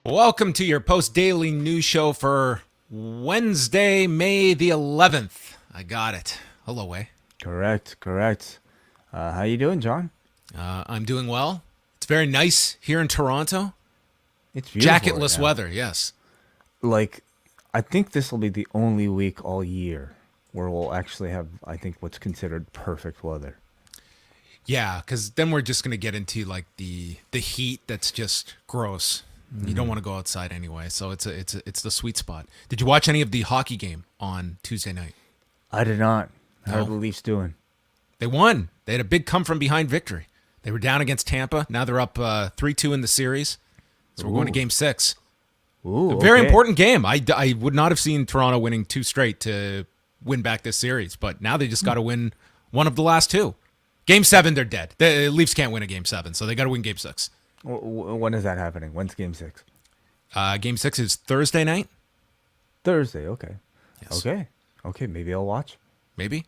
Welcome to your post-daily news show for Wednesday, May the 11th. I got it. Hello, Wai. Correct. How you doing, John? I'm doing well. It's very nice here in Toronto. It's beautiful Jacketless right now. weather, yes. I think this will be the only week all year where we'll actually have, I think, what's considered perfect weather. Yeah, because then we're just going to get into like the heat that's just gross. You don't want to go outside anyway, so it's the sweet spot. Did you watch any of the hockey game on Tuesday night? I did not. How are No? the Leafs doing? They won. They had a big come-from-behind victory. They were down against Tampa. Now they're up 3-2 in the series. So we're going to Game 6. Ooh, A very okay. important game. I would not have seen Toronto winning 2 straight to win back this series, but now they just got to win one of the last 2. Game 7, they're dead. The Leafs can't win a Game 7, so they got to win Game 6. When is that happening? When's Game 6? Game 6 is Thursday night. Thursday. Okay. Yes. Okay. Maybe I'll watch. Maybe.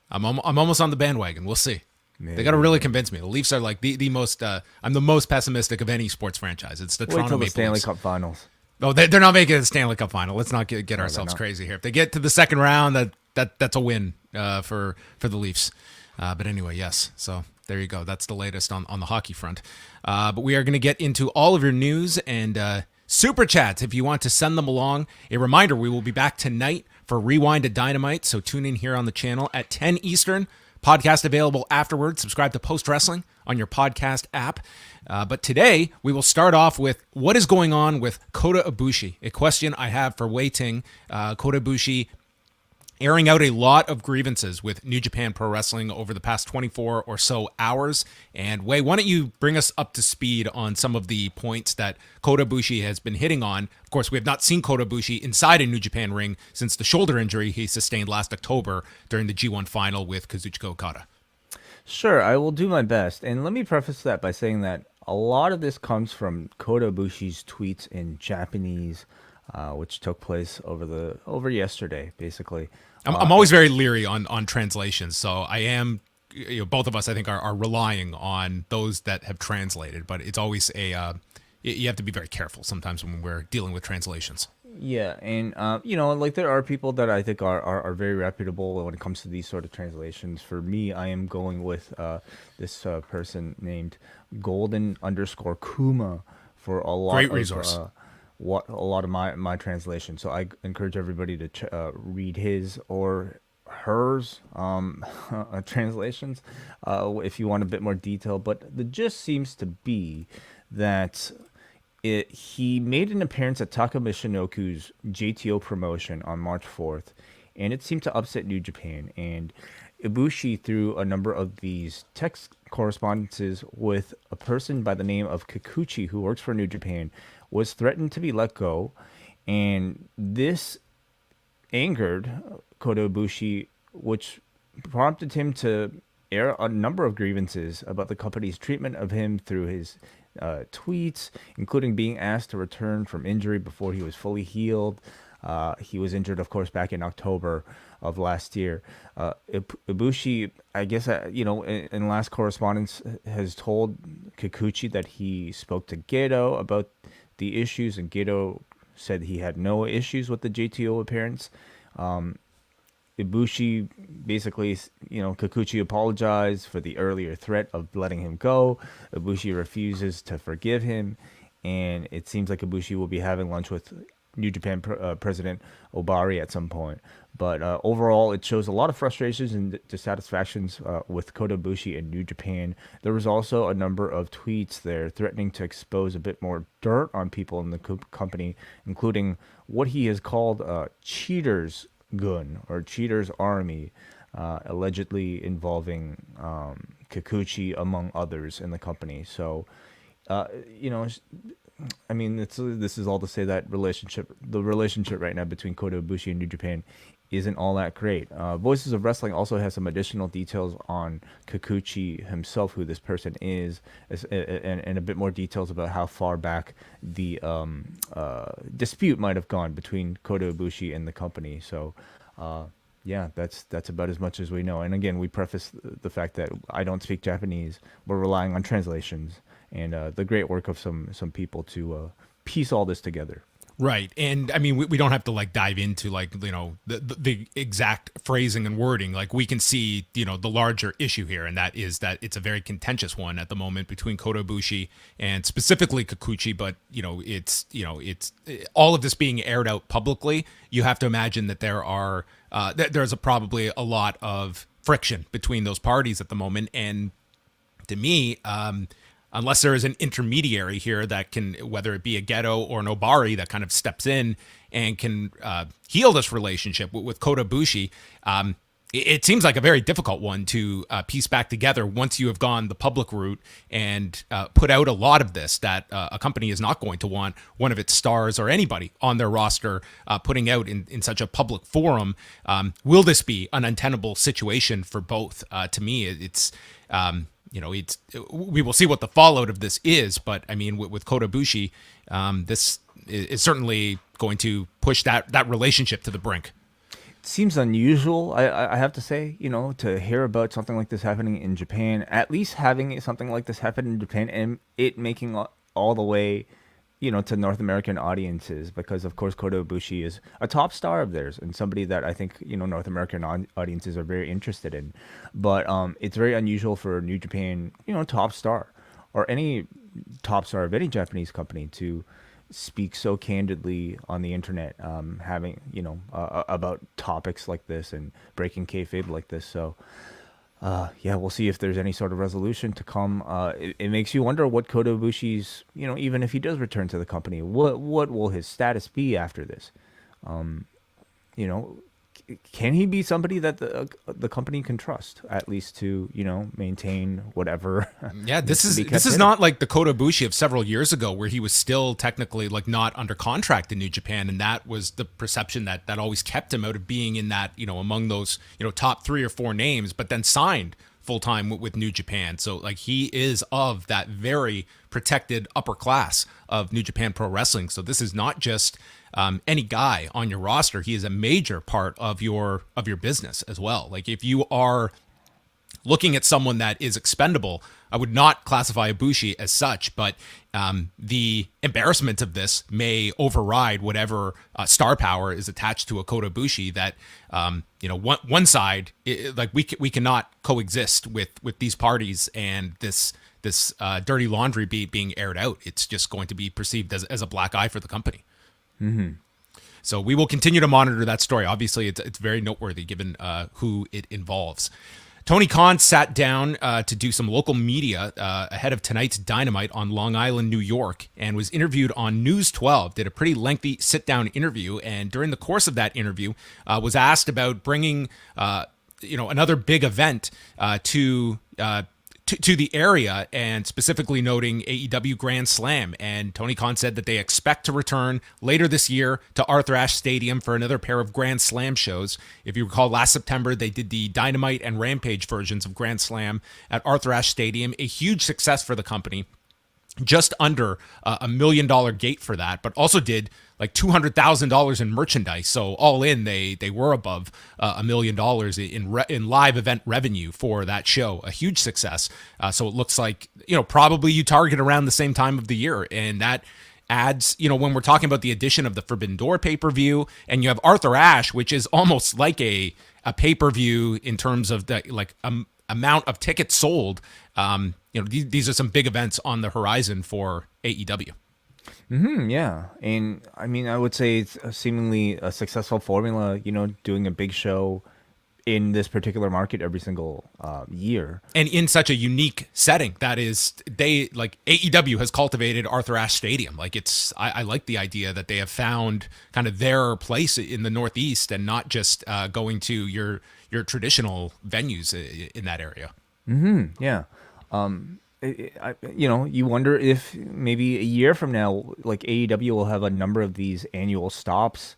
I'm almost on the bandwagon. We'll see. Maybe. They got to really convince me. The Leafs are like the most. I'm the most pessimistic of any sports franchise. It's the Wait Toronto till the Maple Stanley Leafs. Cup Finals. Oh, they're not making it to the Stanley Cup final. Let's not get they're ourselves not. crazy here. If they get to the second round, that's a win for the Leafs. But anyway, yes. So there you go. That's the latest on the hockey front. But we are going to get into all of your news and super chats if you want to send them along. A reminder, we will be back tonight for Rewind to Dynamite. So tune in here on the channel at 10 Eastern. Podcast available afterwards. Subscribe to Post Wrestling on your podcast app. But today, we will start off with what is going on with Kota Ibushi. A question I have for Wai Ting. Kota Ibushi airing out a lot of grievances with New Japan Pro Wrestling over the past 24 or so hours. And Wai, why don't you bring us up to speed on some of the points that Kota Ibushi has been hitting on? Of course, we have not seen Kota Ibushi inside a New Japan ring since the shoulder injury he sustained last October during the G1 final with Kazuchika Okada. Sure, I will do my best. And let me preface that by saying that a lot of this comes from Kota Ibushi's tweets in Japanese, which took place over yesterday, basically. I'm always very leery on translations, so I am. Both of us, I think, are relying on those that have translated, but it's always you have to be very careful sometimes when we're dealing with translations. Yeah, and there are people that I think are very reputable when it comes to these sort of translations. For me, I am going with this person named Golden_Kuma for a lot Great of resource. a lot of my translation. So I encourage everybody to read his or hers translations if you want a bit more detail. But the gist seems to be that he made an appearance at Taka Michinoku's JTO promotion on March 4th, and it seemed to upset New Japan. And Ibushi, through a number of these text correspondences with a person by the name of Kikuchi, who works for New Japan, was threatened to be let go. And this angered Kota Ibushi, which prompted him to air a number of grievances about the company's treatment of him through his tweets, including being asked to return from injury before he was fully healed. He was injured, of course, back in October of last year. Ibushi, I guess, in last correspondence, has told Kikuchi that he spoke to Gedo about the issues, and Gedo said he had no issues with the JTO appearance. Ibushi basically, Kikuchi apologized for the earlier threat of letting him go. Ibushi refuses to forgive him, and it seems like Ibushi will be having lunch with New Japan President Obari at some point. But overall, it shows a lot of frustrations and dissatisfactions with Kota Ibushi and New Japan. There was also a number of tweets there threatening to expose a bit more dirt on people in the company, including what he has called cheaters gun or cheaters army, allegedly involving Kikuchi among others in the company. So, I mean, this is all to say that the relationship right now between Kota Ibushi and New Japan isn't all that great. Voices of Wrestling also has some additional details on Kikuchi himself, who this person is, and a bit more details about how far back the dispute might have gone between Kota Ibushi and the company. So, yeah, that's about as much as we know. And again, we preface the fact that I don't speak Japanese. We're relying on translations and the great work of some people to piece all this together. Right. And I mean, we don't have to like dive into like, the exact phrasing and wording. Like we can see, the larger issue here. And that is that it's a very contentious one at the moment between Kota Ibushi and specifically Kikuchi. But, it's all of this being aired out publicly. You have to imagine that there's probably a lot of friction between those parties at the moment. And to me, unless there is an intermediary here that can, whether it be a Ghetto or an Obari that kind of steps in and can heal this relationship with Kota Ibushi, it seems like a very difficult one to piece back together once you have gone the public route and put out a lot of this that a company is not going to want one of its stars or anybody on their roster putting out in such a public forum. Will this be an untenable situation for both? To me, it's... we will see what the fallout of this is, but I mean, with Kota Ibushi, this is certainly going to push that relationship to the brink. It seems unusual, I have to say, to hear about something like this happening in Japan, at least having something like this happen in Japan and it making all the way, to North American audiences, because of course Kota Ibushi is a top star of theirs and somebody that I think, North American audiences are very interested in. But it's very unusual for a New Japan, top star or any top star of any Japanese company to speak so candidly on the internet, having, about topics like this and breaking kayfabe like this. So yeah, we'll see if there's any sort of resolution to come. It makes you wonder what Kota Ibushi's, even if he does return to the company, what will his status be after this? Can he be somebody that the company can trust, at least to, maintain whatever? Yeah, this is not like the Kota Ibushi of several years ago where he was still technically like not under contract in New Japan, and that was the perception that always kept him out of being in that, among those, top 3 or 4 names, but then signed full time with New Japan. So like he is of that very protected upper class of New Japan Pro Wrestling. So this is not just any guy on your roster. He is a major part of your business as well. Like if you are looking at someone that is expendable, I would not classify Ibushi as such, but the embarrassment of this may override whatever star power is attached to a Kota Ibushi. That one side, like we cannot coexist with these parties and this dirty laundry being aired out. It's just going to be perceived as a black eye for the company. Mm-hmm. So we will continue to monitor that story. Obviously, it's very noteworthy given who it involves. Tony Khan sat down to do some local media ahead of tonight's Dynamite on Long Island, New York, and was interviewed on News 12. Did a pretty lengthy sit-down interview, and during the course of that interview, was asked about bringing another big event to the area, and specifically noting AEW Grand Slam. And Tony Khan said that they expect to return later this year to Arthur Ashe Stadium for another pair of Grand Slam shows. If you recall, last September, they did the Dynamite and Rampage versions of Grand Slam at Arthur Ashe Stadium, a huge success for the company. Just under $1 million gate for that, but also did like $200,000 in merchandise. So all in, they were above $1 million in live event revenue for that show. A huge success. So it looks like, probably you target around the same time of the year. And that adds, when we're talking about the addition of the Forbidden Door pay-per-view, and you have Arthur Ashe, which is almost like a pay-per-view in terms of the amount of tickets sold. These are some big events on the horizon for AEW. Yeah. And I mean, I would say it's seemingly a successful formula, doing a big show in this particular market every single year. And in such a unique setting that is, AEW has cultivated Arthur Ashe Stadium. Like I like the idea that they have found kind of their place in the Northeast and not just going to your traditional venues in that area. Yeah. You wonder if maybe a year from now, like AEW will have a number of these annual stops,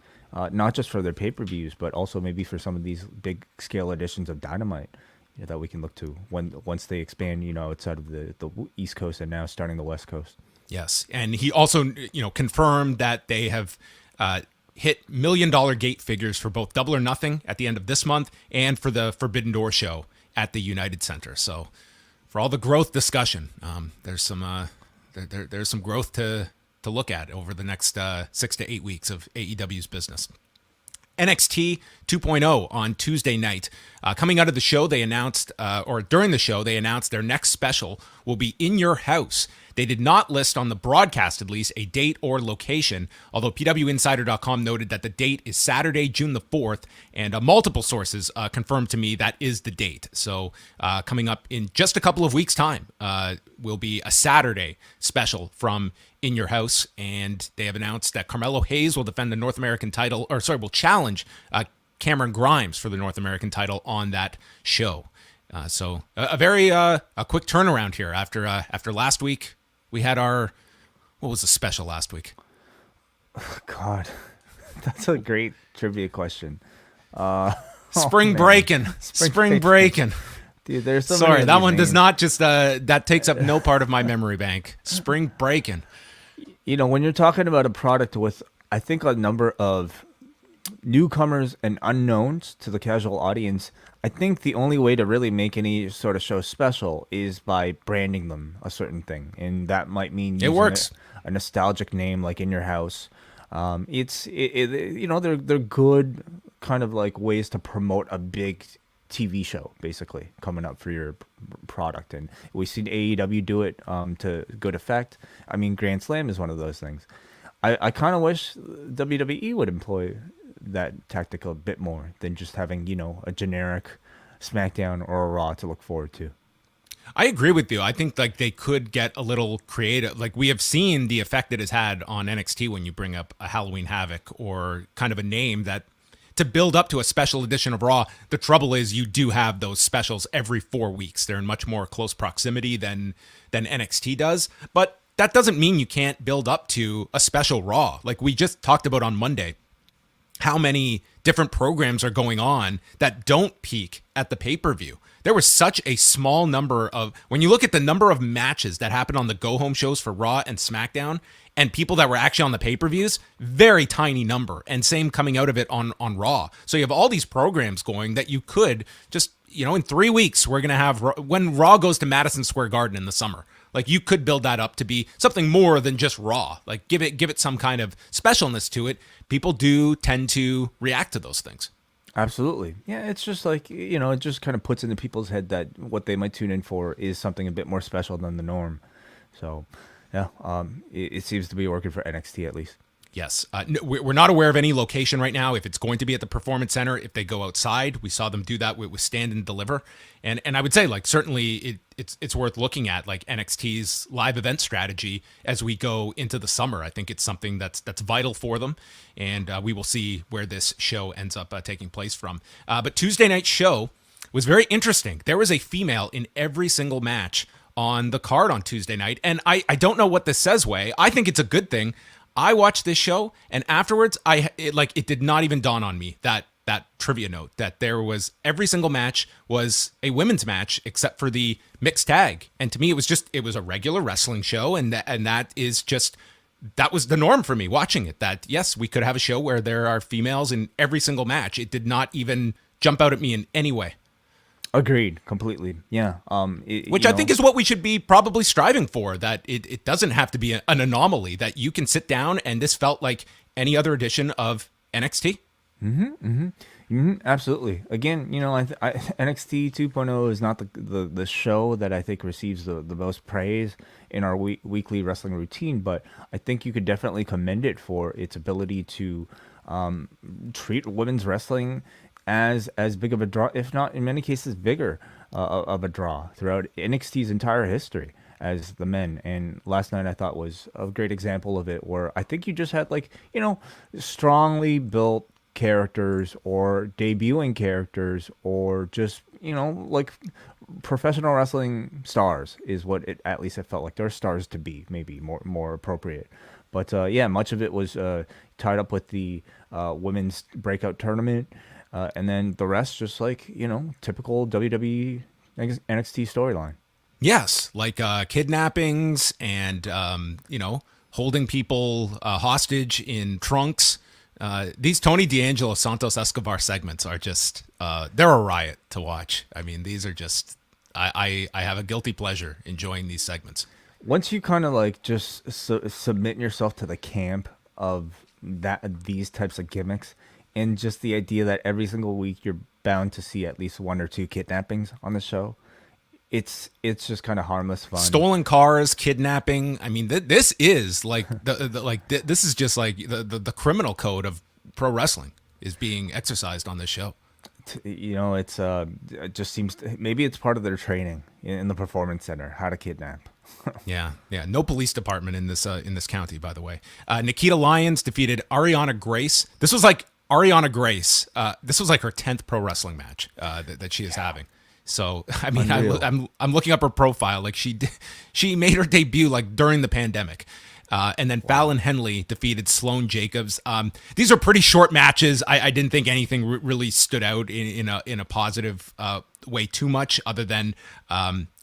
not just for their pay-per-views, but also maybe for some of these big scale editions of Dynamite that we can look to once they expand, outside of the East Coast and now starting the West Coast. Yes. And he also, confirmed that they have hit $1 million gate figures for both Double or Nothing at the end of this month and for the Forbidden Door show at the United Center. So for all the growth discussion, there's some growth to to look at over the next 6 to 8 weeks of AEW's business. NXT 2.0 on Tuesday night. Coming out of the show, they announced, or during the show, they announced their next special will be In Your House. They did not list on the broadcast, at least, a date or location, although PWInsider.com noted that the date is Saturday, June the 4th, and multiple sources confirmed to me that is the date. So coming up in just a couple of weeks' time will be a Saturday special from In Your House, and they have announced that Carmelo Hayes will defend the North American title, will challenge Cameron Grimes for the North American title on that show. So a very quick turnaround here after last week. We had what was the special last week? God, that's a great trivia question. Spring breaking. Dude, there's so sorry, many that one names. does not just that takes up no part of my memory bank. Spring breaking. You know, when you're talking about a product with, I think, a number of newcomers and unknowns to the casual audience, I think the only way to really make any sort of show special is by branding them a certain thing, and that might mean it works. A nostalgic name like In Your House. They're good kind of like ways to promote a big TV show, basically coming up for your product, and we've seen AEW do it to good effect. I mean, Grand Slam is one of those things. I kind of wish WWE would employ that tactic a bit more than just having, a generic SmackDown or a Raw to look forward to. I agree with you. I think like they could get a little creative. Like we have seen the effect it has had on NXT when you bring up a Halloween Havoc or kind of a name that to build up to a special edition of Raw. The trouble is you do have those specials every 4 weeks. They're in much more close proximity than NXT does. But that doesn't mean you can't build up to a special Raw. Like we just talked about on Monday, how many different programs are going on that don't peak at the pay-per-view. There was such a small number of, when you look at the number of matches that happened on the go-home shows for Raw and SmackDown and people that were actually on the pay-per-views, very tiny number. And same coming out of it on Raw. So you have all these programs going that you could just, in 3 weeks, we're going to have, when Raw goes to Madison Square Garden in the summer, like you could build that up to be something more than just Raw. Like give it some kind of specialness to it. People do tend to react to those things. Absolutely. Yeah, it's just like, it just kind of puts into people's head that what they might tune in for is something a bit more special than the norm. So, yeah, it seems to be working for NXT at least. Yes. We're not aware of any location right now. If it's going to be at the Performance Center, if they go outside, we saw them do that with Stand and Deliver. And I would say, like, certainly it's worth looking at, like, NXT's live event strategy as we go into the summer. I think it's something that's vital for them. And we will see where this show ends up taking place from. But Tuesday night's show was very interesting. There was a female in every single match on the card on Tuesday night. And I don't know what this says, Way. I think it's a good thing. I watched this show, and afterwards, it did not even dawn on me that trivia note that there was every single match was a women's match except for the mixed tag, and to me, it was a regular wrestling show, and that was the norm for me watching it. That yes, we could have a show where there are females in every single match. It did not even jump out at me in any way. Agreed, completely. Yeah. Which I think is what we should be probably striving for, that it doesn't have to be an anomaly, that you can sit down and this felt like any other edition of NXT. Absolutely. Again, NXT 2.0 is not the show that I think receives the most praise in our weekly wrestling routine, but I think you could definitely commend it for its ability to treat women's wrestling as big of a draw, if not in many cases bigger of a draw throughout NXT's entire history as the men. And last night I thought was a great example of it, where I think you just had strongly built characters or debuting characters or just, like professional wrestling stars is what it felt like. They're stars to be, maybe more appropriate. But much of it was tied up with the women's breakout tournament. And then the rest, just like, typical WWE NXT storyline. Yes, like kidnappings and, holding people hostage in trunks. These Tony D'Angelo, Santos Escobar segments are just, they're a riot to watch. I mean, these are just, I have a guilty pleasure enjoying these segments. Once you kind of like just submit yourself to the camp of these types of gimmicks, and just the idea that every single week you're bound to see at least one or two kidnappings on the show, it's just kind of harmless fun. Stolen cars, kidnapping. I mean, this is like this is just like the criminal code of pro wrestling is being exercised on this show. You know, it just seems maybe it's part of their training in the performance center, how to kidnap. Yeah. No police department in this county, by the way. Nikita Lyons defeated Ariana Grace. This was like Ariana Grace. This was like her 10th pro wrestling match that she is having. So I mean, I'm looking up her profile. Like she made her debut like during the pandemic. And then Fallon Henley defeated Sloane Jacobs. These are pretty short matches. I didn't think anything really stood out in a positive way too much, other than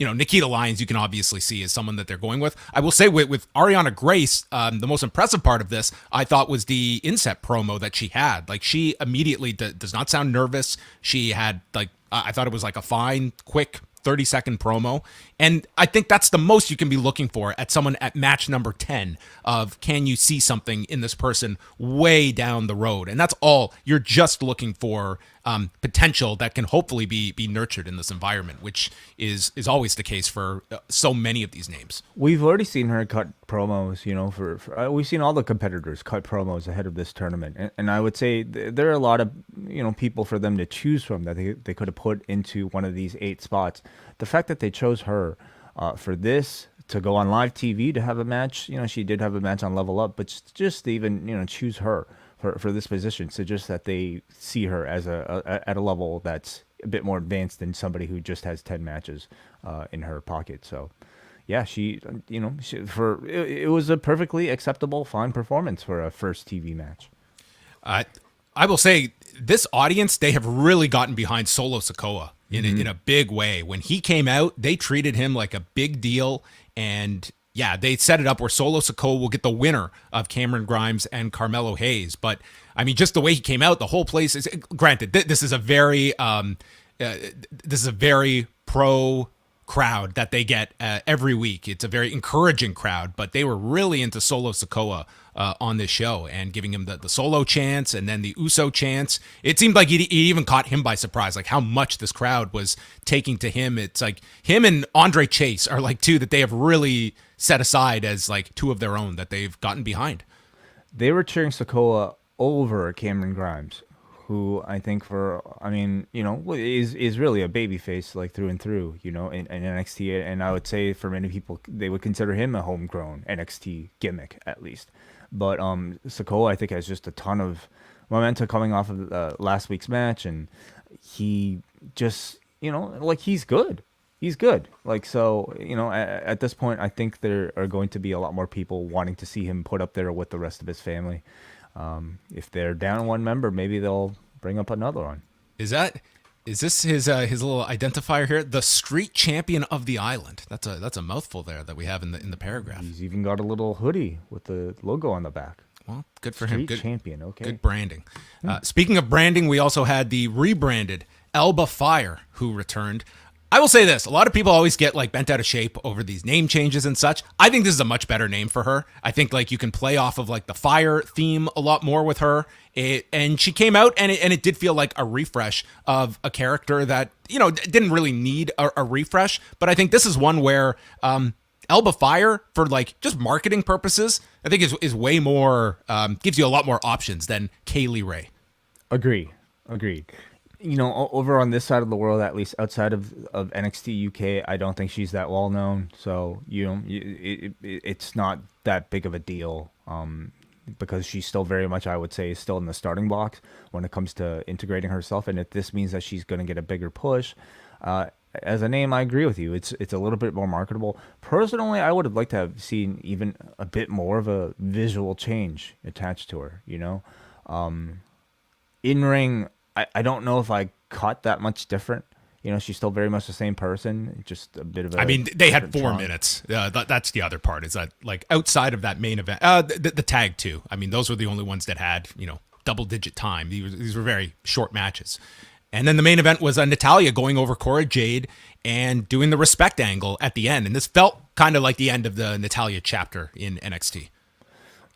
Nikita Lyons. You can obviously see is someone that they're going with. I will say with Ariana Grace, the most impressive part of this I thought was the inset promo that she had. Like she immediately does not sound nervous. She had like I thought it was like a fine, quick 30-second promo. And I think that's the most you can be looking for at someone at match number 10 of can you see something in this person way down the road? And that's all. You're just looking for potential that can hopefully be nurtured in this environment, which is always the case for so many of these names. We've already seen her cut promos, for we've seen all the competitors cut promos ahead of this tournament. And I would say there are a lot of, people for them to choose from that they could have put into one of these 8 spots. The fact that they chose her for this to go on live TV to have a match, she did have a match on Level Up, but just to even, choose her for this position, suggests that they see her as at a level that's a bit more advanced than somebody who just has 10 matches in her pocket. So yeah, it was a perfectly acceptable, fine performance for a first TV match. I will say this audience, they have really gotten behind Solo Sikoa in a big way. When he came out, they treated him like a big deal. And yeah, they set it up where Solo Sikoa will get the winner of Cameron Grimes and Carmelo Hayes. But I mean, just the way he came out, the whole place is granted. This is a very pro crowd that they get every week. It's a very encouraging crowd, but they were really into Solo Sikoa on this show and giving him the solo chance and then the Uso chance. It seemed like it even caught him by surprise, like how much this crowd was taking to him. It's like him and Andre Chase are like two that they have really set aside as like two of their own that they've gotten behind. They were cheering Sikoa over Cameron Grimes, who I think is really a babyface like through and through, in NXT. And I would say for many people, they would consider him a homegrown NXT gimmick at least. But Sikoa, I think, has just a ton of momentum coming off of last week's match. And he just, he's good. He's good. Like, so, at this point, I think there are going to be a lot more people wanting to see him put up there with the rest of his family. If they're down one member, maybe they'll bring up another one. Is this his little identifier here? The street champion of the island. That's a mouthful there that we have in the paragraph. He's even got a little hoodie with the logo on the back. Well, good for him. Good champion. Okay. Good branding. Speaking of branding, we also had the rebranded Alba Fire who returned. I will say this. A lot of people always get like bent out of shape over these name changes and such. I think this is a much better name for her. I think like you can play off of like the fire theme a lot more with her. And she came out and it did feel like a refresh of a character that, didn't really need a refresh. But I think this is one where Alba Fire, for like just marketing purposes, I think is way more, gives you a lot more options than Kaylee Ray. Agreed. Over on this side of the world, at least outside of NXT UK, I don't think she's that well known. So, it's not that big of a deal because she's still very much, I would say, is still in the starting blocks when it comes to integrating herself. And if this means that she's going to get a bigger push, as a name, I agree with you. It's a little bit more marketable. Personally, I would have liked to have seen even a bit more of a visual change attached to her, in-ring, I don't know if I caught that much different. She's still very much the same person, just a bit of a... I mean, they had 4 minutes. That's the other part, is that, like, outside of that main event, the tag, too. I mean, those were the only ones that had, double-digit time. These were very short matches. And then the main event was Natalya going over Cora Jade. and doing the respect angle at the end. And this felt kind of like the end of the Natalya chapter in NXT.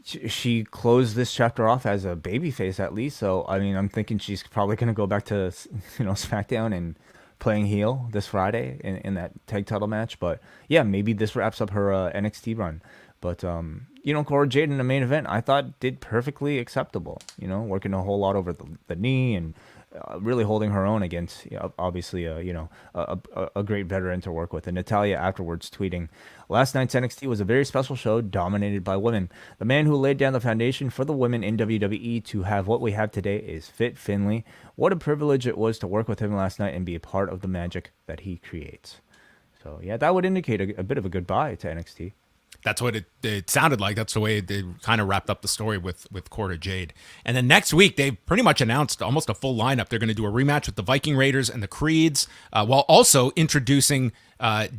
She closed this chapter off as a babyface at least. So, I mean, I'm thinking she's probably going to go back to, SmackDown and playing heel this Friday in that tag title match. But yeah, maybe this wraps up her NXT run. But, Cora Jade in the main event, I thought did perfectly acceptable, working a whole lot over the knee and really holding her own against, obviously, a great veteran to work with. And Natalya afterwards tweeting, "Last night's NXT was a very special show dominated by women. The man who laid down the foundation for the women in WWE to have what we have today is Fit Finlay. What a privilege it was to work with him last night and be a part of the magic that he creates." So, yeah, that would indicate a bit of a goodbye to NXT. That's what it sounded like. That's the way they kind of wrapped up the story with Kota Jade. And then next week, they've pretty much announced almost a full lineup. They're going to do a rematch with the Viking Raiders and the Creeds, while also introducing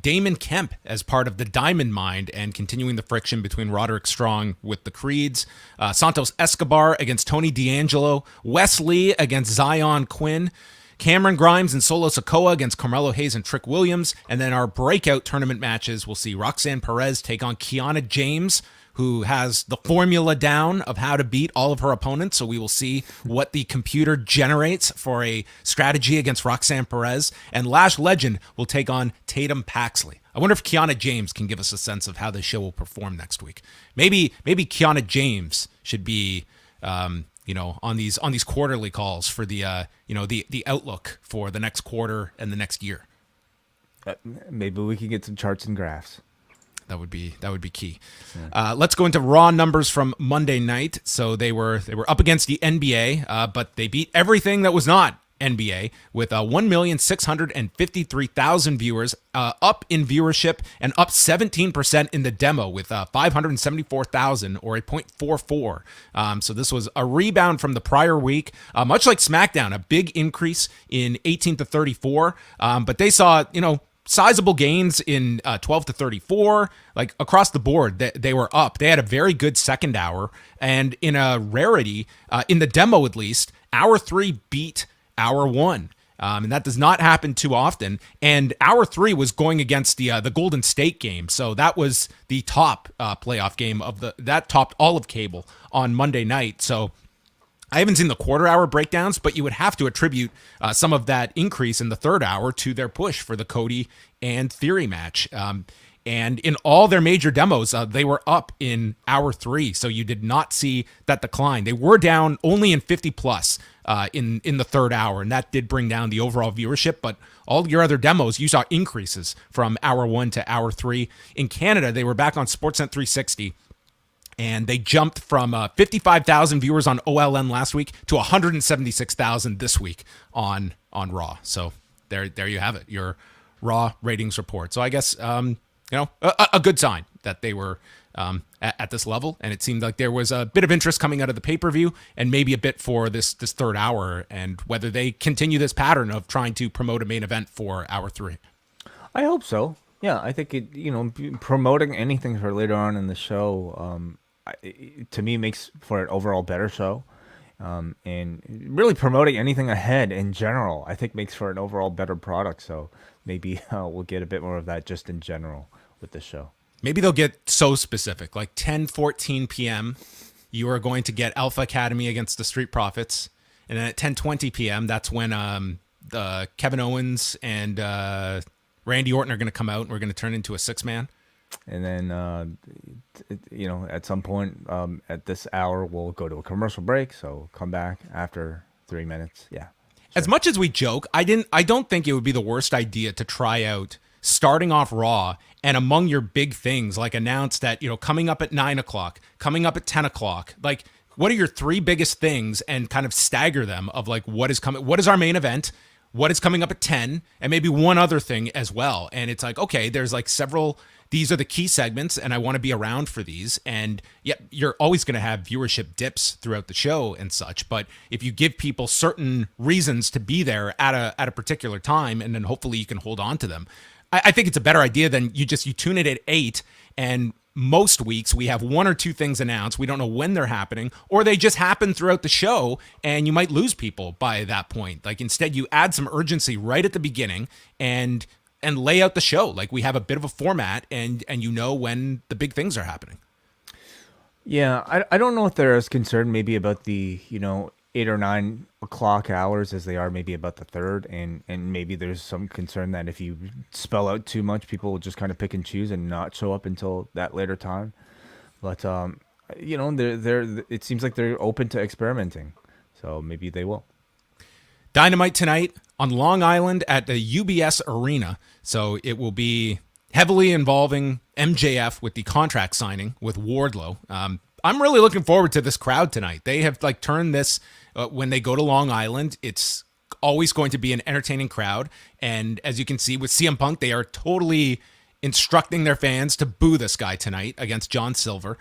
Damon Kemp as part of the Diamond Mine and continuing the friction between Roderick Strong with the Creeds, Santos Escobar against Tony D'Angelo, Wes Lee against Zion Quinn, Cameron Grimes and Solo Sikoa against Carmelo Hayes and Trick Williams. And then our breakout tournament matches, we'll see Roxanne Perez take on Kiana James, who has the formula down of how to beat all of her opponents. So we will see what the computer generates for a strategy against Roxanne Perez. And Lash Legend will take on Tatum Paxley. I wonder if Kiana James can give us a sense of how the show will perform next week. Maybe Kiana James should be on these quarterly calls for the the outlook for the next quarter and the next year. Maybe we can get some charts and graphs. That would be key. Yeah. Let's go into Raw numbers from Monday night. So they were up against the NBA, but they beat everything that was not NBA with 1,653,000 viewers, up in viewership and up 17% in the demo with 574,000 or a 0.44. So this was a rebound from the prior week, much like SmackDown, a big increase in 18 to 34. But they saw, sizable gains in 12 to 34, like across the board. They were up. They had a very good second hour, and in a rarity, in the demo at least, hour 3 beat hour 1. And that does not happen too often. And hour 3 was going against the Golden State game. So that was the top playoff game that topped all of cable on Monday night. So I haven't seen the quarter hour breakdowns, but you would have to attribute some of that increase in the third hour to their push for the Cody and Theory match. And in all their major demos, they were up in hour 3. So you did not see that decline. They were down only in 50 plus in the third hour. And that did bring down the overall viewership. But all your other demos, you saw increases from hour 1 to hour 3. In Canada, they were back on Sportsnet 360. And they jumped from 55,000 viewers on OLN last week to 176,000 this week on Raw. So there you have it, your Raw ratings report. So I guess a good sign that they were at this level, and it seemed like there was a bit of interest coming out of the pay-per-view, and maybe a bit for this third hour, and whether they continue this pattern of trying to promote a main event for hour 3. I hope so. Yeah, I think promoting anything for later on in the show, to me, makes for an overall better show. And really promoting anything ahead in general, I think makes for an overall better product. So maybe we'll get a bit more of that just in general with the show. Maybe they'll get so specific, like 10:14 p.m., you are going to get Alpha Academy against the Street Profits. And then at 10:20 p.m., that's when Kevin Owens and Randy Orton are going to come out, and we're going to turn into a 6-man. And then, at some point at this hour, we'll go to a commercial break. So come back after 3 minutes. Yeah. Sure. As much as we joke, I don't think it would be the worst idea to try out starting off Raw and among your big things, like announce that, coming up at 9 o'clock, coming up at 10 o'clock, like what are your 3 biggest things, and kind of stagger them of like what is coming, what is our main event, what is coming up at 10, and maybe one other thing as well. And it's like, okay, there's like several, these are the key segments, and I want to be around for these. And yeah, you're always going to have viewership dips throughout the show and such. But if you give people certain reasons to be there at a particular time, and then hopefully you can hold on to them, I think it's a better idea than you tune it at 8, and most weeks we have 1 or 2 things announced. We don't know when they're happening, or they just happen throughout the show, and you might lose people by that point. Like instead, you add some urgency right at the beginning, and and lay out the show. Like, we have a bit of a format, and you know when the big things are happening. Yeah, I don't know if they're as concerned maybe about the 8 or 9 o'clock hours as they are maybe about the third, and maybe there's some concern that if you spell out too much, people will just kind of pick and choose and not show up until that later time. But they're it seems like they're open to experimenting, so maybe they will. Dynamite tonight on Long Island at the UBS Arena. So it will be heavily involving MJF with the contract signing with Wardlow. I'm really looking forward to this crowd tonight. They have turned this, when they go to Long Island, it's always going to be an entertaining crowd. And as you can see with CM Punk, they are totally instructing their fans to boo this guy tonight against John Silver.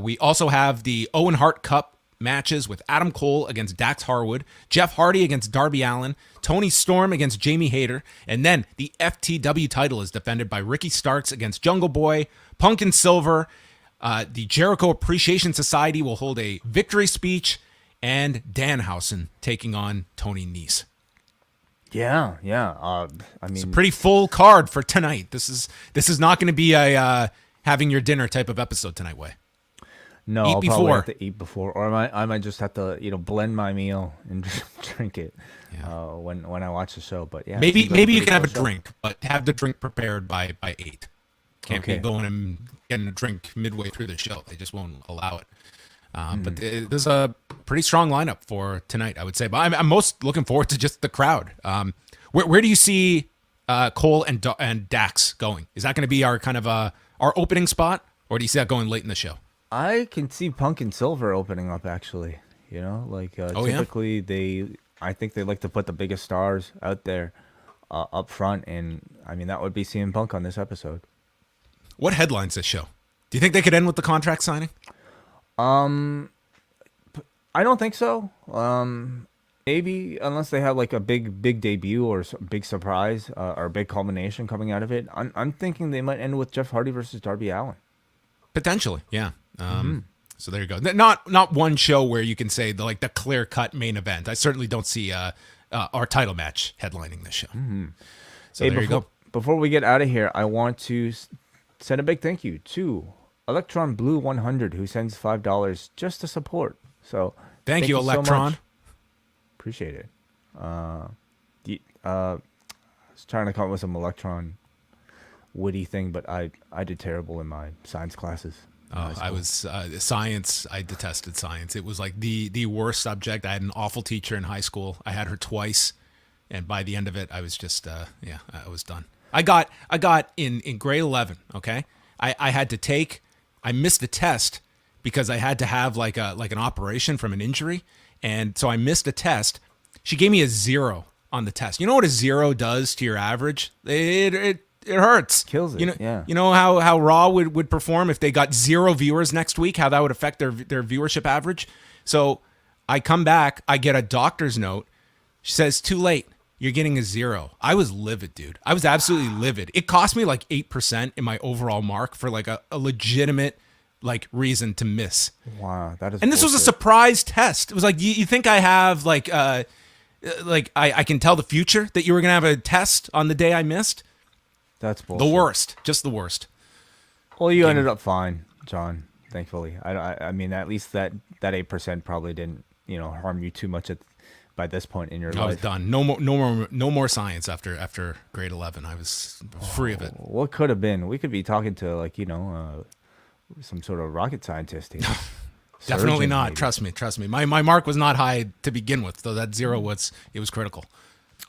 We also have the Owen Hart Cup matches with Adam Cole against Dax Harwood, Jeff Hardy against Darby Allin, Tony Storm against Jamie Hayter, and then the FTW title is defended by Ricky Starks against Jungle Boy, Punk and Silver. The Jericho Appreciation Society will hold a victory speech, and Danhausen taking on Tony Nese. Yeah. It's a pretty full card for tonight. This is not going to be a having your dinner type of episode tonight, Way. No, I'll probably have to eat before, or I might just have to, blend my meal and drink it when I watch the show. But yeah, maybe you can have a drink, but have the drink prepared by 8. Can't be going and getting a drink midway through the show. They just won't allow it. But there's a pretty strong lineup for tonight, I would say. But I'm most looking forward to just the crowd. Where do you see Cole and Dax going? Is that going to be our kind of our opening spot, or do you see that going late in the show? I can see Punk and Silver opening up, actually. Typically I think they like to put the biggest stars out there up front, and that would be CM Punk on this episode. What headlines this show? Do you think they could end with the contract signing? I don't think so. Maybe unless they have a big debut or big surprise or a big culmination coming out of it. I'm thinking they might end with Jeff Hardy versus Darby Allin. Potentially, yeah. So there you go. Not one show where you can say the clear cut main event. I certainly don't see our title match headlining this show. Mm-hmm. So there you go. Before we get out of here, I want to send a big thank you to Electron Blue 100, who sends $5 just to support. So thank you, Electron. So appreciate it. I was trying to come up with some Electron witty thing, but I did terrible in my science classes. I was science. I detested science. It was the worst subject. I had an awful teacher in high school. I had her twice, and by the end of it, I was just I was done. I got in grade 11. Okay, I missed a test because I had to have an operation from an injury, and so I missed a test. She gave me a 0 on the test. You know what a 0 does to your average? It hurts. Kills it. Yeah. You know how Raw would perform if they got 0 viewers next week, how that would affect their viewership average. So I come back, I get a doctor's note. She says, too late. You're getting a 0. I was livid, dude. I was absolutely livid. It cost me 8% in my overall mark for a legitimate reason to miss. Wow, that is. And this was a surprise test. It was you think I have I can tell the future that you were gonna have a test on the day I missed. That's bullshit. The worst. Just the worst. Well, you ended up fine, John. Thankfully, I mean, at least that 8% probably didn't harm you too much by this point in your life. I was done. No more science after grade 11. I was free of it. What could have been? We could be talking to some sort of rocket scientist here. Definitely Surgeon, not. maybe. Trust me. My mark was not high to begin with, though that 0 was critical.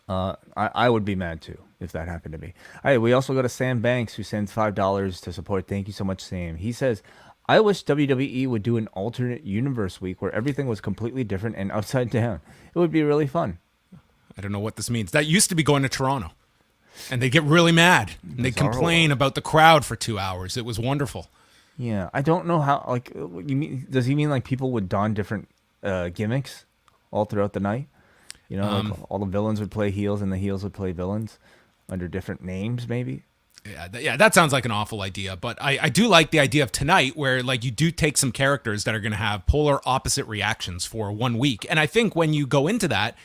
I would be mad too if that happened to me. Hey, we also go to Sam Banks, who sends $5 to support. Thank you so much, Sam. He says, I wish WWE would do an alternate universe week where everything was completely different and upside down. It would be really fun. I don't know what this means. That used to be going to Toronto, and they get really mad and they complain about the crowd for 2 hours. It was wonderful. Yeah, I don't know how. You mean? Does he mean people would don different gimmicks all throughout the night? All the villains would play heels and the heels would play villains under different names, maybe. Yeah, that sounds like an awful idea, but I do like the idea of tonight where you do take some characters that are going to have polar opposite reactions for 1 week. And I think when you go into that,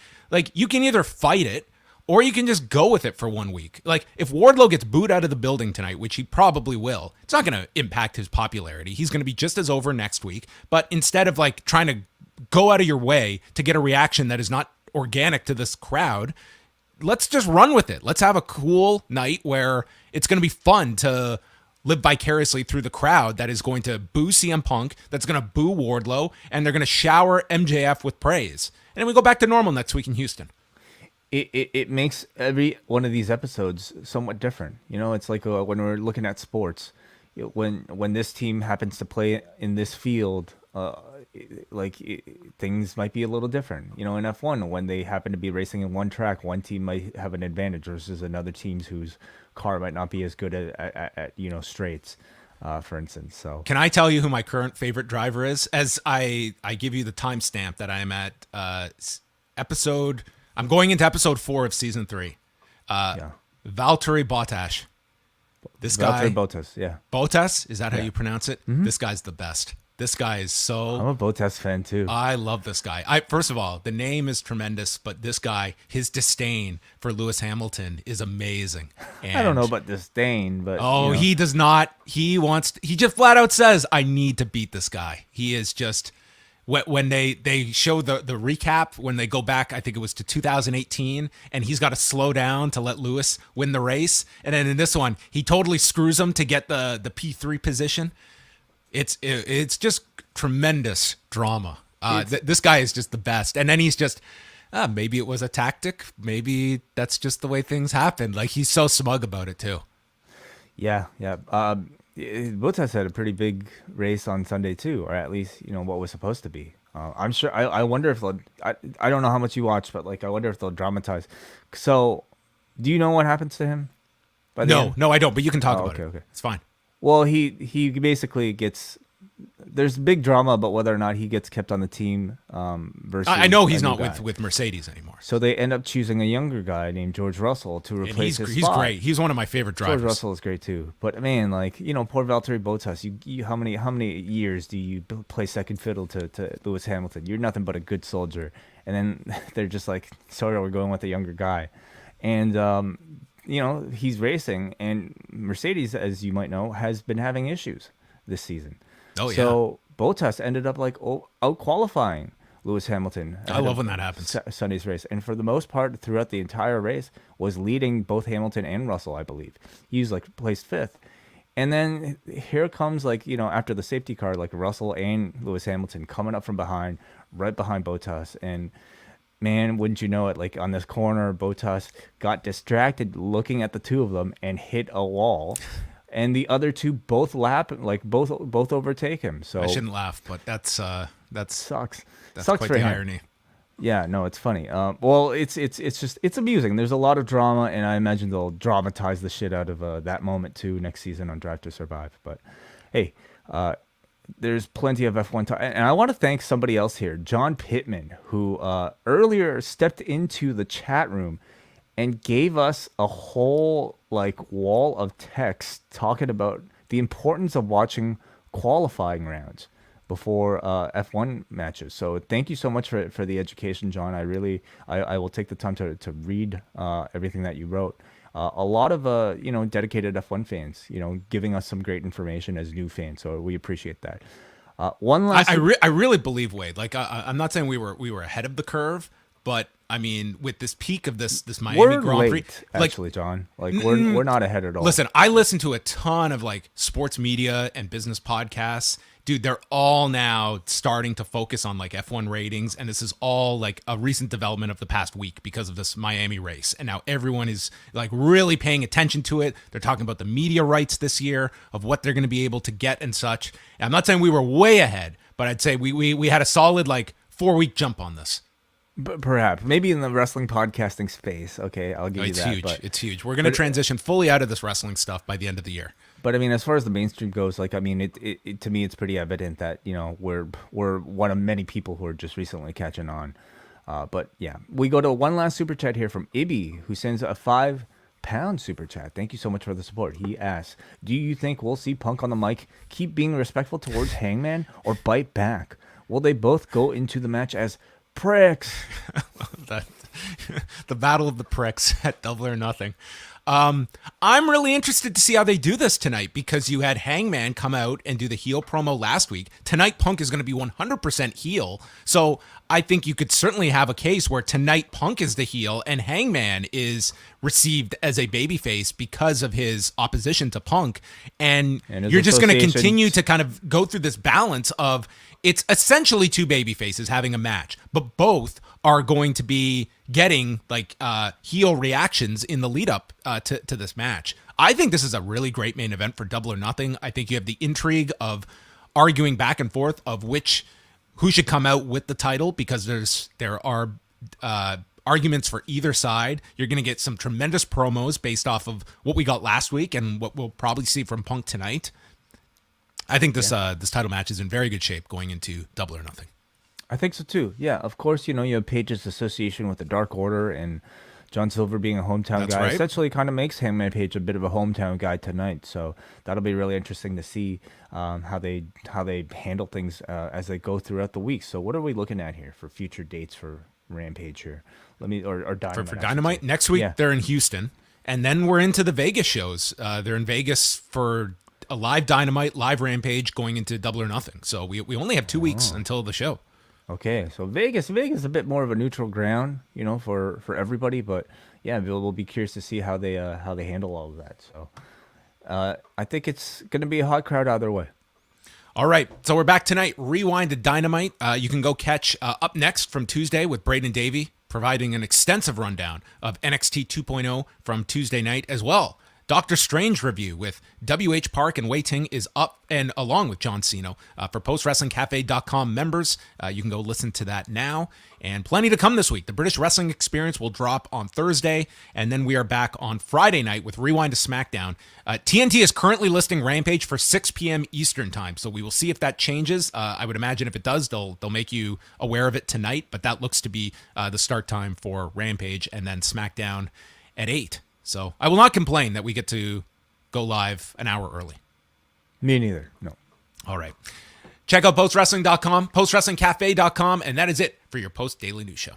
you can either fight it Or you can just go with it for 1 week. Like, if Wardlow gets booed out of the building tonight, which he probably will, it's not going to impact his popularity. He's going to be just as over next week. But instead of like trying to go out of your way to get a reaction that is not organic to this crowd, let's just run with it. Let's have a cool night where it's going to be fun to live vicariously through the crowd that is going to boo CM Punk, that's going to boo Wardlow, and they're going to shower MJF with praise. And then we go back to normal next week in Houston. It makes every one of these episodes somewhat different. You know, it's like when we're looking at sports, when this team happens to play in this field, things might be a little different. You know, in F1, when they happen to be racing in one track, one team might have an advantage versus another team's whose car might not be as good at straights, for instance. So can I tell you who my current favorite driver is? As I give you the timestamp that I am at I'm going into episode 4 of season 3. Valtteri Bottas. This guy, Valtteri Bottas, yeah. Bottas, is that how you pronounce it? Mm-hmm. This guy's the best. This guy is so... I'm a Bottas fan, too. I love this guy. First of all, the name is tremendous, but this guy, his disdain for Lewis Hamilton is amazing. And I don't know about disdain, but... Oh, he does not. He just flat out says, I need to beat this guy. He is just... When they show the recap, when they go back, I think it was to 2018, and he's got to slow down to let Lewis win the race. And then in this one, he totally screws him to get the P3 position. It's just tremendous drama. This guy is just the best. And then he's just, maybe it was a tactic. Maybe that's just the way things happen. Like, he's so smug about it too. Yeah. Bottas had a pretty big race on Sunday too, or at least what was supposed to be. I'm sure. I wonder if they'll. I don't know how much you watch, but I wonder if they'll dramatize. So, do you know what happens to him? No, I don't. But you can talk about it. Okay, it's fine. Well, he basically gets. There's big drama about whether or not he gets kept on the team. Versus I know he's not with Mercedes anymore. So they end up choosing a younger guy named George Russell to replace his spot. He's great. He's one of my favorite drivers. George Russell is great too. But man, poor Valtteri Bottas. You how many years do you play second fiddle to Lewis Hamilton? You're nothing but a good soldier. And then they're just like, sorry, we're going with a younger guy. And he's racing, and Mercedes, as you might know, has been having issues this season. Oh, yeah. So Bottas ended up out qualifying Lewis Hamilton. I love when that happens. Sunday's race. And for the most part, throughout the entire race, was leading both Hamilton and Russell, I believe. He was placed 5th. And then here comes after the safety car, Russell and Lewis Hamilton coming up from behind, right behind Bottas. And man, wouldn't you know it, on this corner, Bottas got distracted looking at the two of them and hit a wall. And the other two both both overtake him. So I shouldn't laugh, but that sucks. That's sucks quite for the him. irony. Yeah, no, it's funny. Well, it's amusing. There's a lot of drama, and I imagine they'll dramatize the shit out of that moment too next season on Drive to Survive. But hey, there's plenty of F1 talk, and I want to thank somebody else here, John Pittman, who earlier stepped into the chat room and gave us a whole wall of text talking about the importance of watching qualifying rounds before F1 matches. So thank you so much for the education, John. I will take the time to read everything that you wrote. A lot of dedicated F1 fans, giving us some great information as new fans. So we appreciate that. One last, I really believe, Wade. I'm not saying we were ahead of the curve, but I mean, with this peak of this Miami Grand Prix, actually, John, we're not ahead at all. Listen, I listen to a ton of sports media and business podcasts. Dude, they're all now starting to focus on F1 ratings, and this is all a recent development of the past week because of this Miami race. And now everyone is really paying attention to it. They're talking about the media rights this year of what they're going to be able to get and such. And I'm not saying we were way ahead, but I'd say we had a solid 4-week jump on this. But perhaps maybe in the wrestling podcasting space. Okay, I'll give you that. Huge. It's huge. We're going to transition fully out of this wrestling stuff by the end of the year. But I mean, as far as the mainstream goes, it to me, it's pretty evident that we're one of many people who are just recently catching on. But yeah, we go to one last super chat here from Ibby, who sends a £5 super chat. Thank you so much for the support. He asks, "Do you think we'll see Punk on the mic keep being respectful towards Hangman or bite back? Will they both go into the match as pricks?" The battle of the pricks at Double or Nothing. I'm really interested to see how they do this tonight because you had Hangman come out and do the heel promo last week. Tonight, Punk is going to be 100% heel. So I think you could certainly have a case where tonight Punk is the heel and Hangman is received as a babyface because of his opposition to Punk. And you're just going to continue to kind of go through this balance of it's essentially two babyfaces having a match, but both are going to be getting like heel reactions in the lead up to this match. I think this is a really great main event for Double or Nothing. I think you have the intrigue of arguing back and forth of who should come out with the title because there are arguments for either side. You're going to get some tremendous promos based off of what we got last week and what we'll probably see from Punk tonight. I think this title match is in very good shape going into Double or Nothing. I think so too. Yeah, of course, you have Page's association with the Dark Order and John Silver being a hometown guy. Right. Essentially kind of makes Hangman Page a bit of a hometown guy tonight. So that'll be really interesting to see how they handle things as they go throughout the week. So what are we looking at here for future dates for Rampage here? Or Dynamite. For Dynamite, next week they're in Houston. And then we're into the Vegas shows. They're in Vegas for a live Dynamite, live Rampage going into Double or Nothing. So we only have 2 weeks until the show. Okay, so Vegas is a bit more of a neutral ground, for everybody. But yeah, we'll be curious to see how they handle all of that. So I think it's going to be a hot crowd either way. All right, so we're back tonight. Rewind to Dynamite. You can go catch Up Next from Tuesday with Braden Davey, providing an extensive rundown of NXT 2.0 from Tuesday night as well. Doctor Strange review with WH Park and Wai Ting is up, and along with John Cena. For postwrestlingcafe.com members, you can go listen to that now. And plenty to come this week. The British Wrestling Experience will drop on Thursday, and then we are back on Friday night with Rewind to SmackDown. TNT is currently listing Rampage for 6 p.m. Eastern time, so we will see if that changes. I would imagine if it does, they'll make you aware of it tonight, but that looks to be the start time for Rampage, and then SmackDown at 8. So I will not complain that we get to go live an hour early. Me neither. No. All right. Check out postwrestling.com, postwrestlingcafe.com, and that is it for your Post Daily News Show.